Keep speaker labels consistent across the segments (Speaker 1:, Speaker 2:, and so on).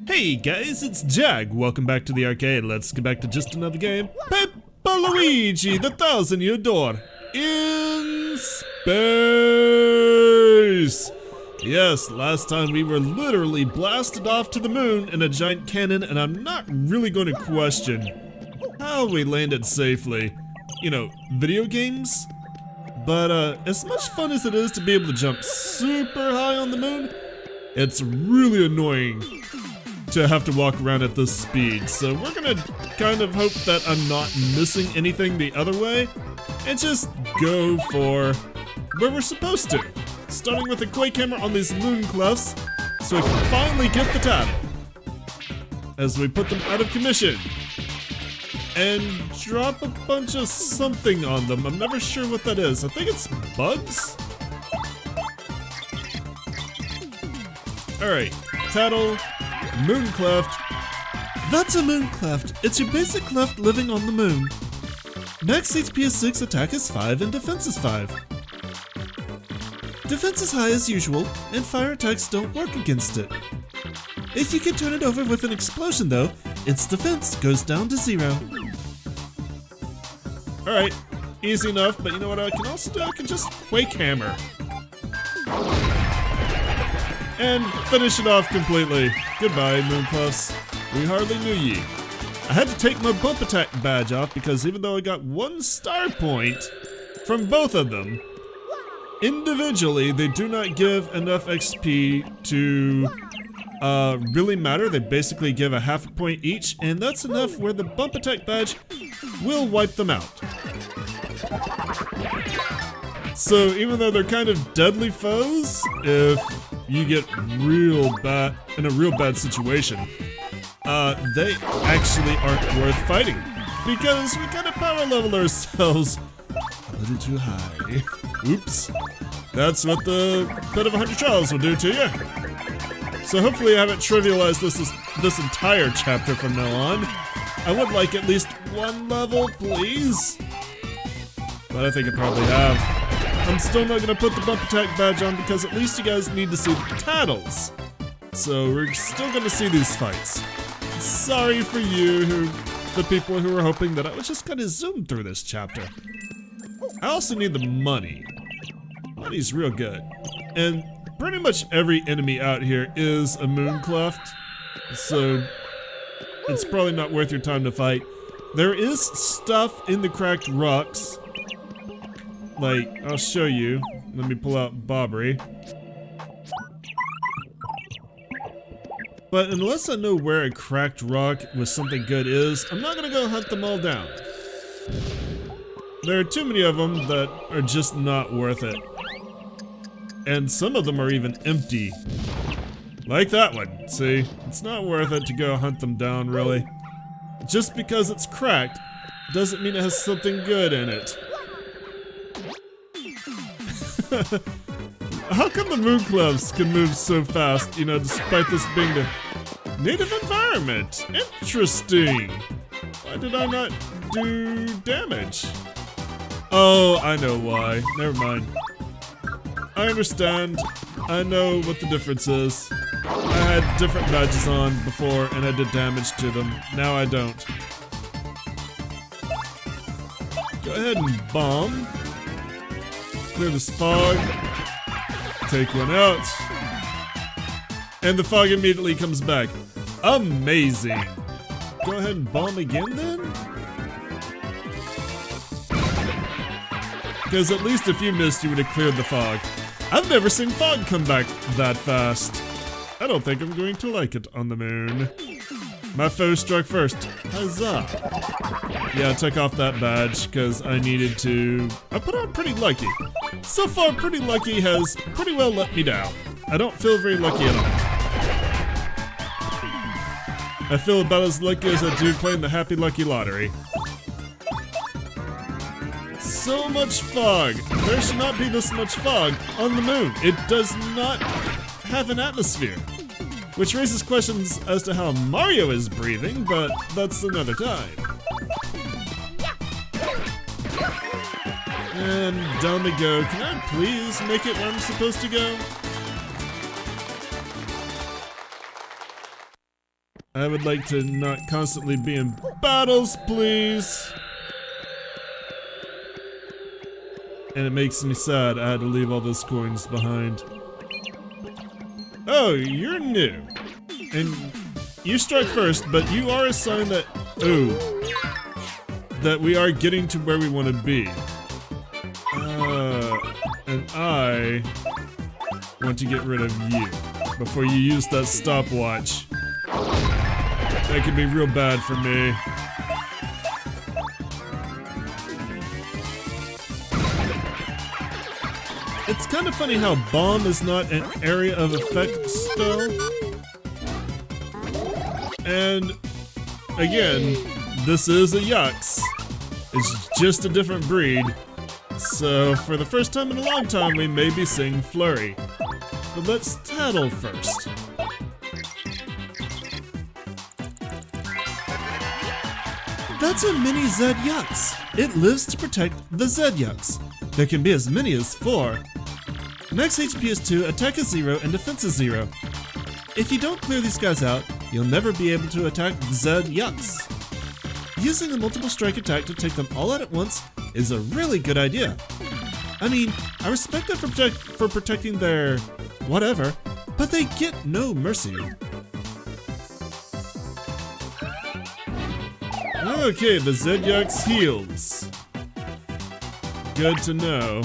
Speaker 1: Hey guys, it's Jag. Welcome back to the arcade. Let's get back to just another game. Peppa Luigi, the 1,000-year door. In space! Yes, last time we were literally blasted off to the moon in a giant cannon, and I'm not really going to question how we landed safely. You know, video games? But as much fun as it is to be able to jump super high on the moon, it's really annoying to have to walk around at this speed. So we're gonna kind of hope that I'm not missing anything the other way and just go for where we're supposed to. Starting with a quake hammer on these moon clefts so we can finally get the title as we put them out of commission and drop a bunch of something on them. I'm never sure what that is. I think it's bugs? Alright, title, moon cleft. That's a moon cleft. It's your basic cleft living on the moon. Max HP is 6, attack is 5, and defense is 5. Defense is high as usual, and fire attacks don't work against it. If you can turn it over with an explosion though, its defense goes down to 0. Alright, easy enough, but you know what I can also do? I can just quake hammer. And finish it off completely. Goodbye, Mooncluffs. We hardly knew ye. I had to take my bump attack badge off because even though I got 1 star point from both of them, individually they do not give enough XP to really matter. They basically give a half a point each, and that's enough where the bump attack badge will wipe them out. So even though they're kind of deadly foes, if you get in a real bad situation, they actually aren't worth fighting because we kind of power level ourselves a little too high. Oops. That's what the Pit of 100 Trials will do to you. So hopefully I haven't trivialized this entire chapter from now on. I would like at least 1 level, please. But I think I probably have. I'm still not gonna put the bump attack badge on because at least you guys need to see the titles. So we're still gonna see these fights. Sorry for you, the people who were hoping that I would just kind of zoom through this chapter. I also need the money. Money's real good. And pretty much every enemy out here is a moon cleft, so it's probably not worth your time to fight. There is stuff in the cracked rocks. Like, I'll show you. Let me pull out Bobbery. But unless I know where a cracked rock with something good is, I'm not gonna go hunt them all down. There are too many of them that are just not worth it. And some of them are even empty. Like that one, see? It's not worth it to go hunt them down, really. Just because it's cracked doesn't mean it has something good in it. How come the Mooncluffs can move so fast, you know, despite this being the native environment? Interesting. Why did I not do damage? Oh, I know why. Never mind. I understand. I know what the difference is. I had different badges on before and I did damage to them. Now I don't. Go ahead and bomb. Clear this fog. Take one out. And the fog immediately comes back. Amazing. Go ahead and bomb again then? Because at least if you missed, you would have cleared the fog. I've never seen fog come back that fast. I don't think I'm going to like it on the moon. My foe struck first. Huzzah. Yeah, I took off that badge because I needed to. I put on Pretty Lucky. So far, Pretty Lucky has pretty well let me down. I don't feel very lucky at all. I feel about as lucky as I do playing the Happy Lucky Lottery. So much fog. There should not be this much fog on the moon. It does not have an atmosphere. Which raises questions as to how Mario is breathing, but that's another time. And down we go. Can I please make it where I'm supposed to go? I would like to not constantly be in battles, please. And it makes me sad I had to leave all those coins behind. Oh, you're new. And you strike first, but you are a sign that, that we are getting to where we want to be. And I want to get rid of you before you use that stopwatch. That could be real bad for me. It's kind of funny how Bomb is not an area of effect spell. And again, this is a Yux. It's just a different breed. So for the first time in a long time, we may be seeing Flurry. But let's tattle first. That's a mini Zed Yux. It lives to protect the Zed Yux. There can be as many as 4. Max HP is 2, attack is 0, and defense is 0. If you don't clear these guys out, you'll never be able to attack the Zed Yux. Using a multiple strike attack to take them all out at once is a really good idea. I mean, I respect them for protecting their whatever, but they get no mercy. Okay, the Zed Yux heals. Good to know.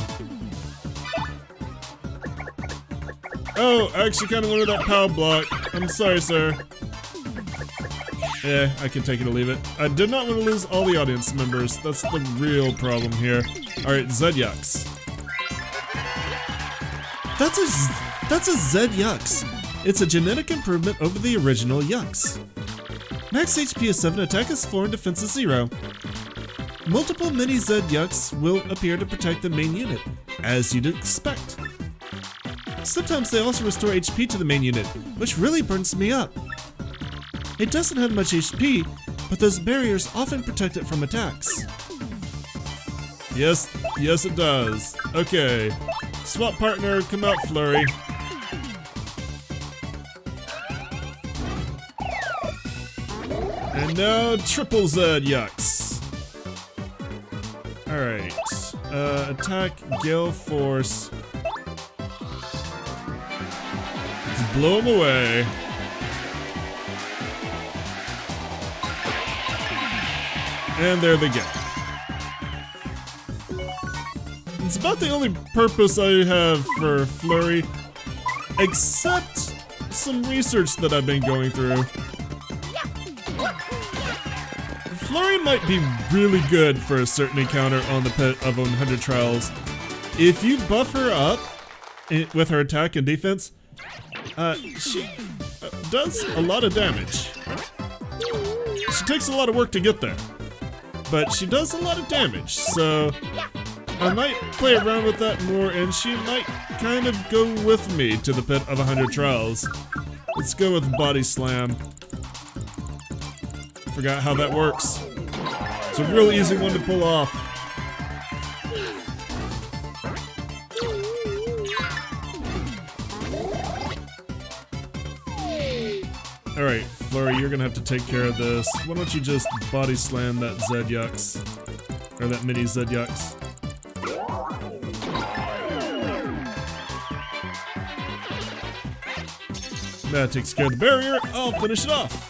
Speaker 1: Oh, I actually kind of wanted that power block. I'm sorry, sir. Yeah, I can take it or leave it. I did not want to lose all the audience members. That's the real problem here. Alright, Zed Yux. That's a Zed Yux. It's a genetic improvement over the original Yux. Max HP is 7, attack is 4, and defense is 0. Multiple mini Zed Yux will appear to protect the main unit, as you'd expect. Sometimes they also restore HP to the main unit, which really burns me up. It doesn't have much HP, but those barriers often protect it from attacks. Yes it does. Okay, swap partner, come out, Flurry. And now triple Zed Yux. Alright, attack, Gale Force. Let's blow him away. And there they go. It's about the only purpose I have for Flurry, except some research that I've been going through. Flurry might be really good for a certain encounter on the Pit of 100 Trials. If you buff her up with her attack and defense, she does a lot of damage. She takes a lot of work to get there, but she does a lot of damage, so I might play around with that more, and she might kind of go with me to the Pit of 100 Trials. Let's go with Body Slam. Forgot how that works. It's a real easy one to pull off. Alright, Flurry, you're gonna have to take care of this. Why don't you just Body Slam that Zed Yux? Or that mini Zed Yux. That takes care of the barrier. I'll finish it off.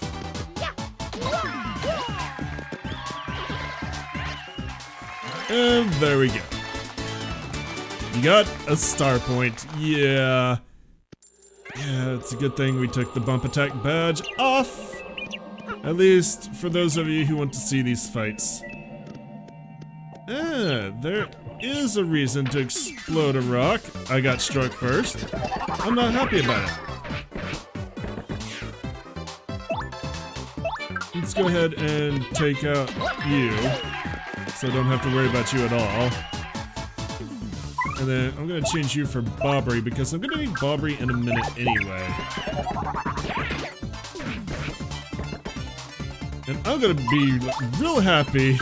Speaker 1: And there we go. You got a star point. Yeah. Yeah, it's a good thing we took the bump attack badge off. At least for those of you who want to see these fights. There is a reason to explode a rock. I got struck first. I'm not happy about it. Let's go ahead and take out you, so I don't have to worry about you at all. And then I'm gonna change you for Bobbery, because I'm gonna need Bobbery in a minute anyway. And I'm gonna be real happy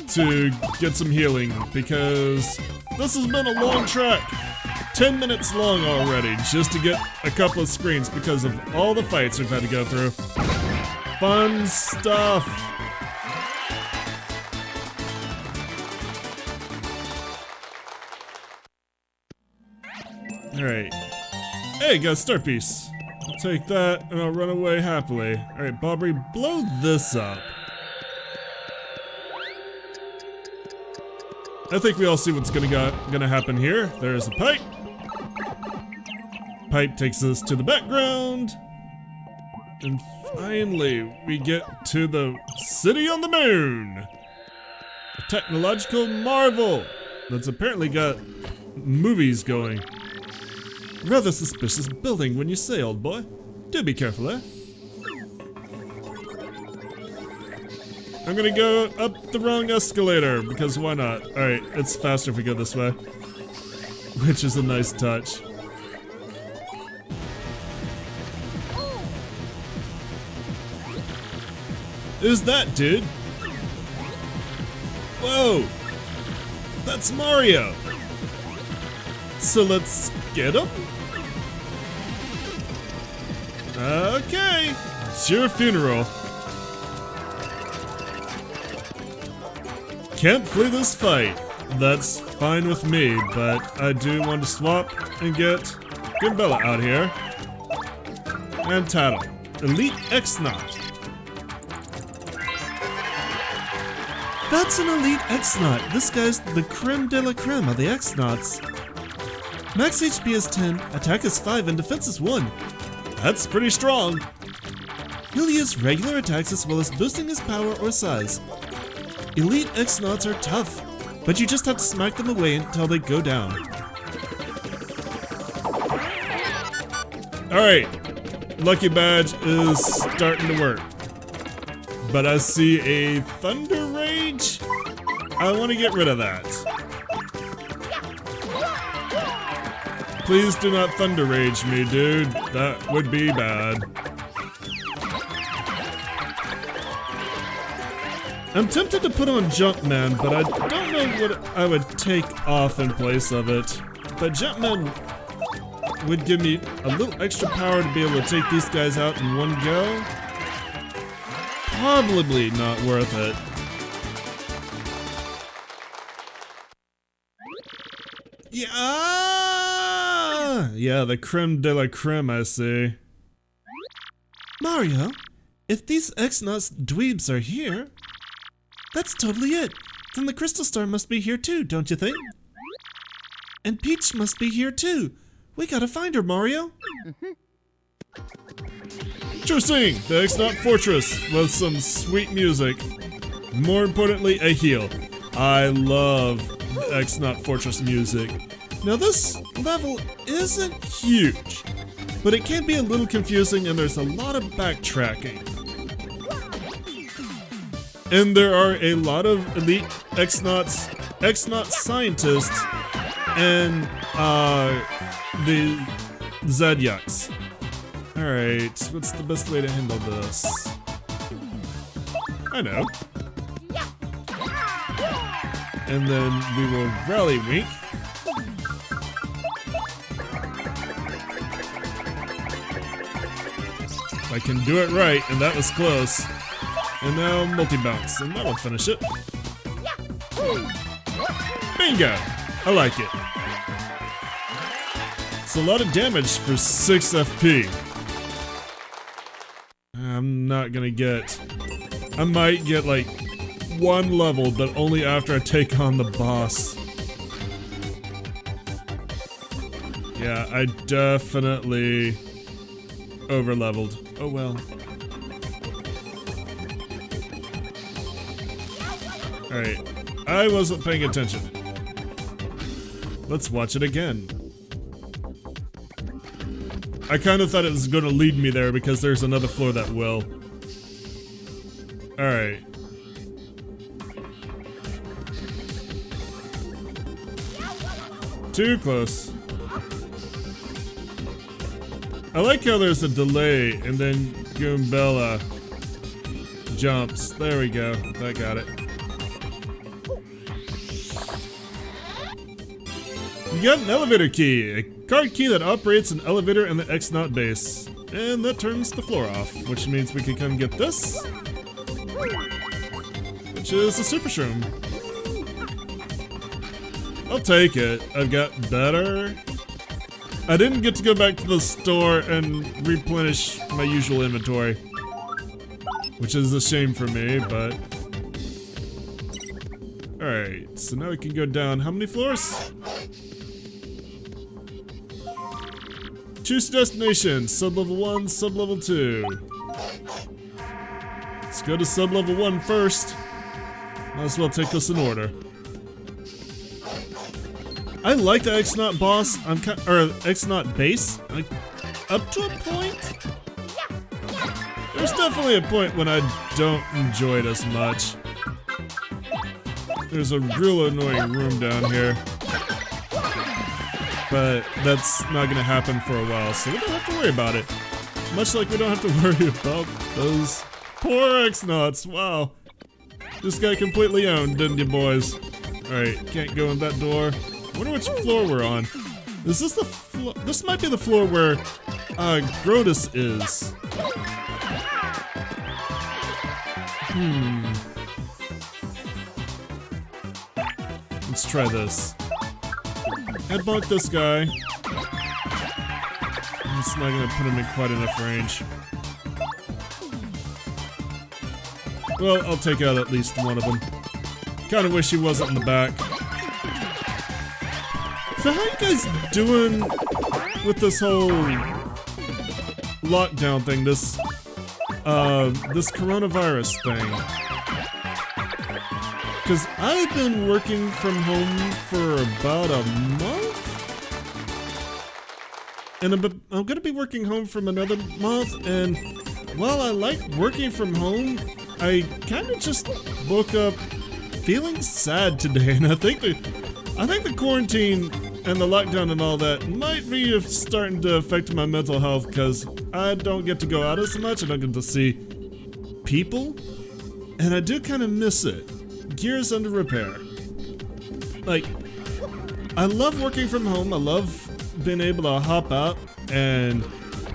Speaker 1: to get some healing, because this has been a long trek. 10 minutes long already just to get a couple of screens because of all the fights we've had to go through. Fun stuff. Alright. Hey, got a star piece. I'll take that and I'll run away happily. Alright, Bobbery, blow this up. I think we all see what's gonna happen here. There's a pipe. Pipe takes us to the background. And finally, we get to the city on the moon. A technological marvel that's apparently got movies going. Rather suspicious building when you say, old boy. Do be careful, eh? I'm gonna go up the wrong escalator, because why not? Alright, it's faster if we go this way. Which is a nice touch. Who's that, dude? Whoa! That's Mario! So let's get him? Okay, it's your funeral. Can't flee this fight. That's fine with me, but I do want to swap and get Goombella out here. And Tattle. Elite X-naut. That's an elite X-naut. This guy's the creme de la creme of the X-nauts. Max HP is 10, attack is 5, and defense is 1. That's pretty strong. He'll use regular attacks as well as boosting his power or size. Elite X-nauts are tough, but you just have to smack them away until they go down. Alright, Lucky Badge is starting to work. But I see a Thunder Rage? I want to get rid of that. Please do not Thunder Rage me, dude. That would be bad. I'm tempted to put on Jumpman, but I don't know what I would take off in place of it. But Jumpman would give me a little extra power to be able to take these guys out in one go. Probably not worth it. Yeah, the creme de la creme, I see. Mario, if these X-nauts dweebs are here, that's totally it. Then the Crystal Star must be here too, don't you think? And Peach must be here too. We gotta find her, Mario. Interesting! The X-naut Fortress with some sweet music. More importantly, a heal. I love the X-naut Fortress music. Now this level isn't huge, but it can be a little confusing and there's a lot of backtracking. And there are a lot of elite X-nauts, X-naut scientists, and the Zed-Yucks. Alright, what's the best way to handle this? I know. And then we will Rally Wink. I can do it right, and that was close. And now multi-bounce, and that'll finish it. Bingo! I like it. It's a lot of damage for 6 FP. I'm not gonna get... I might get like 1 level, but only after I take on the boss. Yeah, I definitely over-leveled. Oh well. Alright, I wasn't paying attention. Let's watch it again. I kind of thought it was going to lead me there because there's another floor that will. Alright. Too close. I like how there's a delay and then Goombella jumps. There we go. I got it. You got an elevator key, a card key that operates an elevator in the X-naut base. And that turns the floor off, which means we can come get this, which is a super shroom. I'll take it. I've got better. I didn't get to go back to the store and replenish my usual inventory, which is a shame for me, but... Alright, so now we can go down. How many floors? Choose destination. Sub-level 1, sub-level 2. Let's go to sub-level 1 first. Might as well take this in order. I like the X-naut boss, or X-naut base, up to a point. There's definitely a point when I don't enjoy it as much. There's a real annoying room down here. But that's not gonna happen for a while, so we don't have to worry about it. Much like we don't have to worry about those poor X-nauts. Wow. Just got completely owned, didn't you, boys? Alright, can't go in that door. I wonder which floor we're on. Is this the floor? This might be the floor where Grotus is. Let's try this. Headbutt this guy. It's not gonna put him in quite enough range. Well, I'll take out at least one of them. Kinda wish he wasn't in the back. So how you guys doing with this whole lockdown thing, this coronavirus thing? Because I've been working from home for about a month, and I'm gonna be working home from another month, and while I like working from home, I kinda just woke up feeling sad today, and I think the quarantine and the lockdown and all that might be starting to affect my mental health, because I don't get to go out as much, I don't get to see people, and I do kind of miss it. Gears under repair. Like, I love working from home, I love being able to hop out and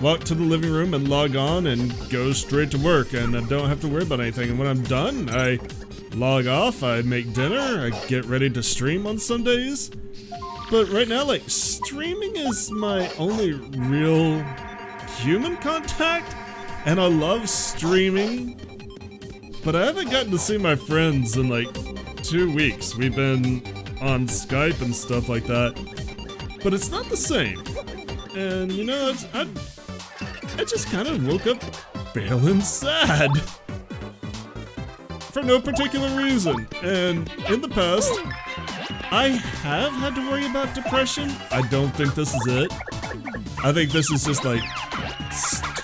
Speaker 1: walk to the living room and log on and go straight to work, and I don't have to worry about anything, and when I'm done, I log off, I make dinner, I get ready to stream on Sundays. But right now, like, streaming is my only real human contact, and I love streaming, but I haven't gotten to see my friends in like 2 weeks. We've been on Skype and stuff like that, but it's not the same. And you know, I just kind of woke up feeling sad for no particular reason. And in the past, I have had to worry about depression. I don't think this is it. I think this is just like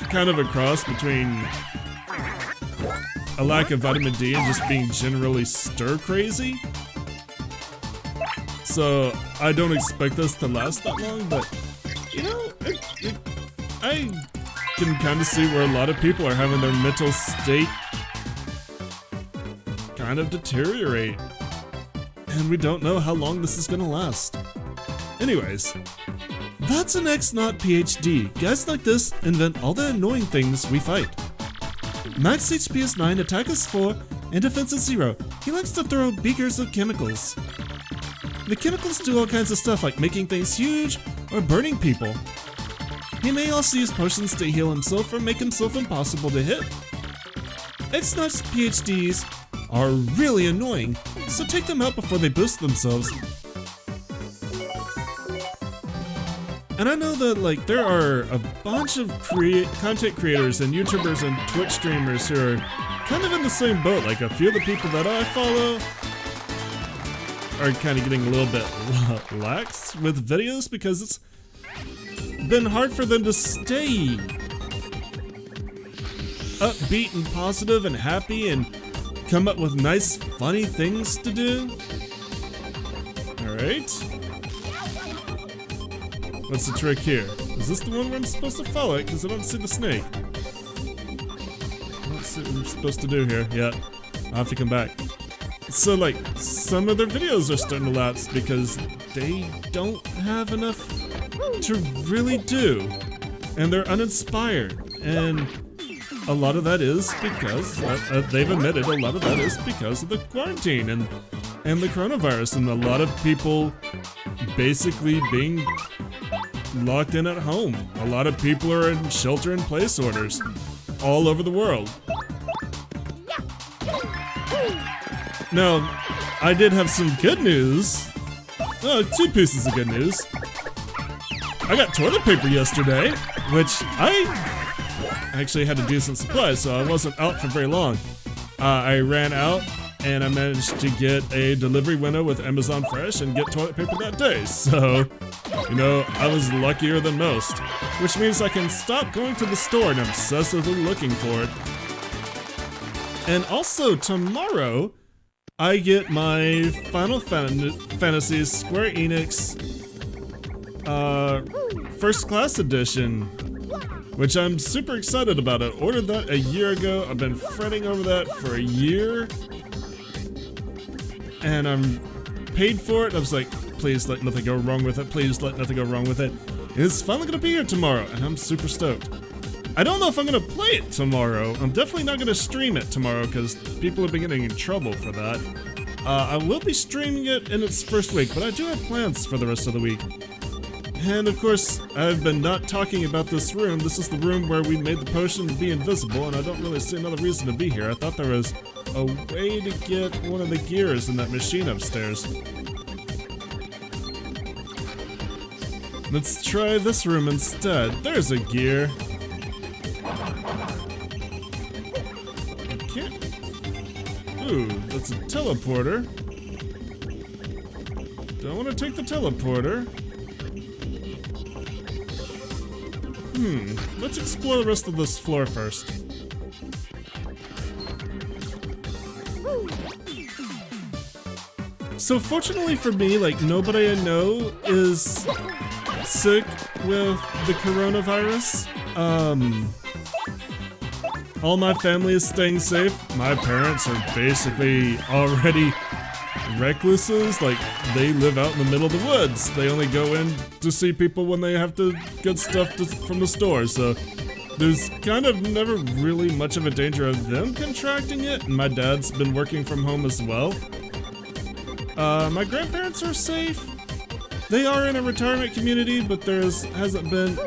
Speaker 1: kind of a cross between a lack of vitamin D and just being generally stir crazy. So I don't expect this to last that long, but you know, I can kind of see where a lot of people are having their mental state kind of deteriorate. And we don't know how long this is gonna last. Anyways, that's an X-naut PhD. Guys like this invent all the annoying things we fight. Max HP is 9, attack is 4, and defense is 0. He likes to throw beakers of chemicals. The chemicals do all kinds of stuff like making things huge or burning people. He may also use potions to heal himself or make himself impossible to hit. X-naut's PhDs are really annoying, so take them out before they boost themselves. And I know that like there are a bunch of content creators and YouTubers and Twitch streamers who are kind of in the same boat. Like a few of the people that I follow are kind of getting a little bit lax with videos because it's been hard for them to stay upbeat and positive and happy and come up with nice, funny things to do. Alright. What's the trick here? Is this the one where I'm supposed to follow it? Because I don't see the snake. I don't see what I'm supposed to do here. Yeah. I'll have to come back. So like, some of their videos are starting to lapse because they don't have enough to really do. And they're uninspired. And a lot of that is because, they've admitted, a lot of that is because of the quarantine and the coronavirus, and a lot of people basically being locked in at home. A lot of people are in shelter-in-place orders all over the world. Now, I did have some good news. Two pieces of good news. I got toilet paper yesterday, which I actually had a decent supply, so I wasn't out for very long. I ran out, and I managed to get a delivery window with Amazon Fresh and get toilet paper that day. So, you know, I was luckier than most, which means I can stop going to the store and obsessively looking for it. And also tomorrow, I get my Final Fantasy Square Enix First Class Edition, which I'm super excited about. I ordered that a year ago. I've been fretting over that for a year, and I'm paid for it. I was like, please let nothing go wrong with it. Please let nothing go wrong with it. And it's finally gonna be here tomorrow, and I'm super stoked. I don't know if I'm gonna play it tomorrow. I'm definitely not gonna stream it tomorrow because people have been getting in trouble for that. I will be streaming it in its first week, but I do have plans for the rest of the week. And of course, I've been not talking about this room. This is the room where we made the potion to be invisible, and I don't really see another reason to be here. I thought there was a way to get one of the gears in that machine upstairs. Let's try this room instead. There's a gear. Ooh, that's a teleporter. Don't want to take the teleporter. Let's explore the rest of this floor first. So fortunately for me, like, nobody I know is sick with the coronavirus. All my family is staying safe. My parents are basically already recluses. Like, they live out in the middle of the woods. They only go in to see people when they have to get stuff from the store. So there's kind of never really much of a danger of them contracting it. And my dad's been working from home as well. My grandparents are safe. They are in a retirement community, but there hasn't been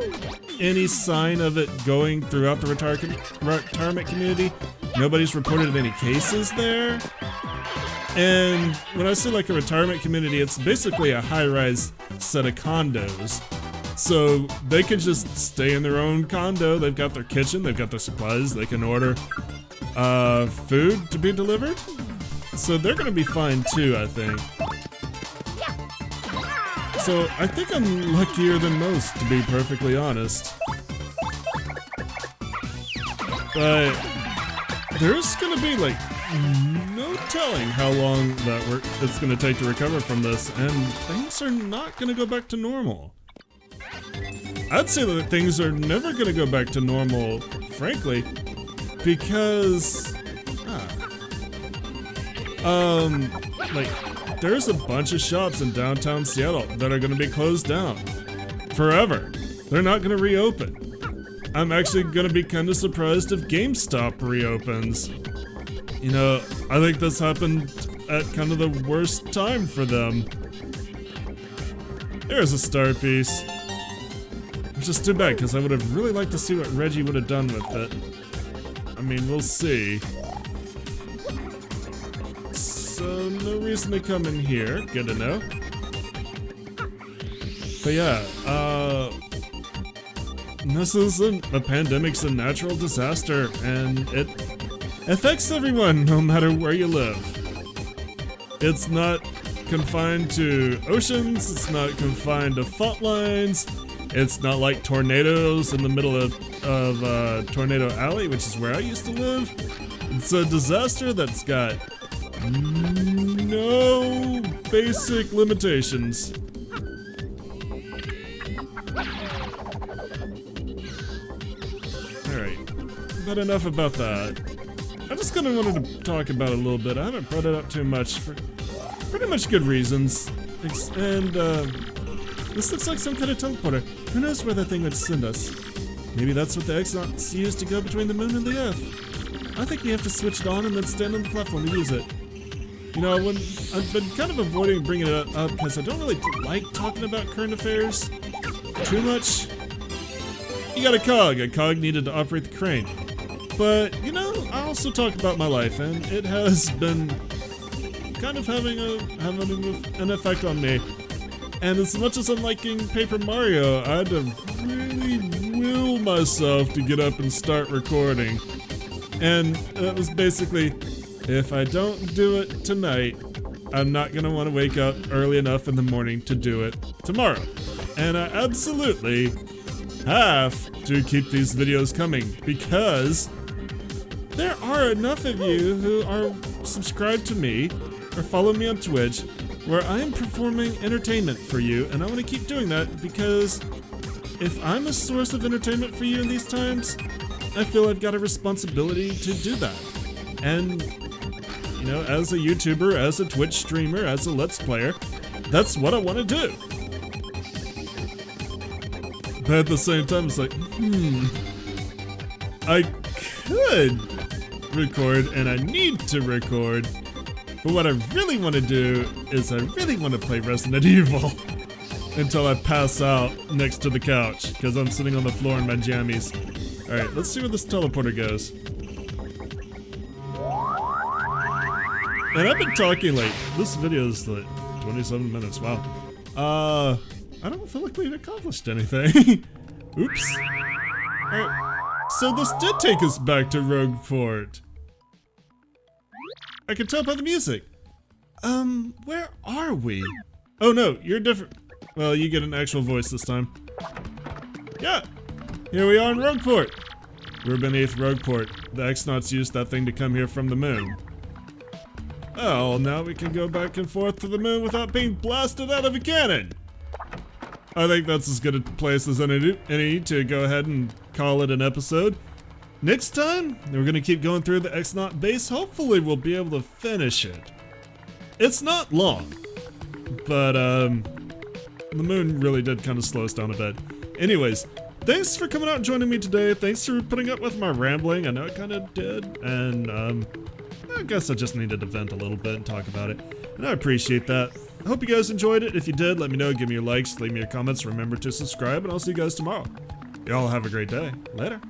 Speaker 1: any sign of it going throughout the retirement community. Nobody's reported any cases there. And when I say like a retirement community, it's basically a high-rise set of condos. So they can just stay in their own condo. They've got their kitchen, they've got their supplies, they can order food to be delivered. So they're gonna be fine too, I think. So I think I'm luckier than most, to be perfectly honest. But there's gonna be like no telling how long it's gonna take to recover from this, and things are not gonna go back to normal. I'd say that things are never gonna go back to normal, frankly, because like, there's a bunch of shops in downtown Seattle that are gonna be closed down forever. They're not gonna reopen. I'm actually gonna be kind of surprised if GameStop reopens. You know, I think this happened at kind of the worst time for them. There's a star piece. Which is too bad, because I would have really liked to see what Reggie would have done with it. I mean, we'll see. So, no reason to come in here. Good to know. But yeah, this isn't a pandemic's a natural disaster, and it affects everyone, no matter where you live. It's not confined to oceans, it's not confined to fault lines, it's not like tornadoes in the middle of Tornado Alley, which is where I used to live. It's a disaster that's got no basic limitations. Alright, but enough about that. I just kind of wanted to talk about it a little bit. I haven't brought it up too much for pretty much good reasons. And this looks like some kind of teleporter. Who knows where that thing would send us? Maybe that's what the X-nauts use to go between the moon and the Earth. I think we have to switch it on and then stand on the platform to use it. You know, I've been kind of avoiding bringing it up because I don't really like talking about current affairs too much. You got a cog. A cog needed to operate the crane. But, you know, I also talk about my life, and it has been kind of having an effect on me. And as much as I'm liking Paper Mario, I had to really will myself to get up and start recording. And it was basically, if I don't do it tonight, I'm not gonna want to wake up early enough in the morning to do it tomorrow. And I absolutely have to keep these videos coming because there are enough of you who are subscribed to me or follow me on Twitch where I am performing entertainment for you, and I want to keep doing that because if I'm a source of entertainment for you in these times, I feel I've got a responsibility to do that. And, you know, as a YouTuber, as a Twitch streamer, as a Let's Player, that's what I want to do. But at the same time, it's like, I could record and I need to record, but what I really want to do is I really want to play Resident Evil until I pass out next to the couch because I'm sitting on the floor in my jammies. Alright, let's see where this teleporter goes. And I've been talking like, this video is like 27 minutes, wow. I don't feel like we've accomplished anything. Oops. Alright, so this did take us back to Rogueport. I can tell by the music. Where are we? Oh no, you're different. Well, you get an actual voice this time. Yeah, here we are in Rogueport. We're beneath Rogueport. The X-nauts used that thing to come here from the moon. Well, now we can go back and forth to the moon without being blasted out of a cannon. I think that's as good a place as any to go ahead and call it an episode. Next time, we're gonna keep going through the X-naut base. Hopefully we'll be able to finish it. It's not long, but the moon really did kind of slow us down a bit. Anyways, thanks for coming out and joining me today. Thanks for putting up with my rambling. I know it kind of did, and I guess I just needed to vent a little bit and talk about it, and I appreciate that. I hope you guys enjoyed it. If you did, let me know. Give me your likes, leave me your comments. Remember to subscribe, and I'll see you guys tomorrow. Y'all have a great day. Later.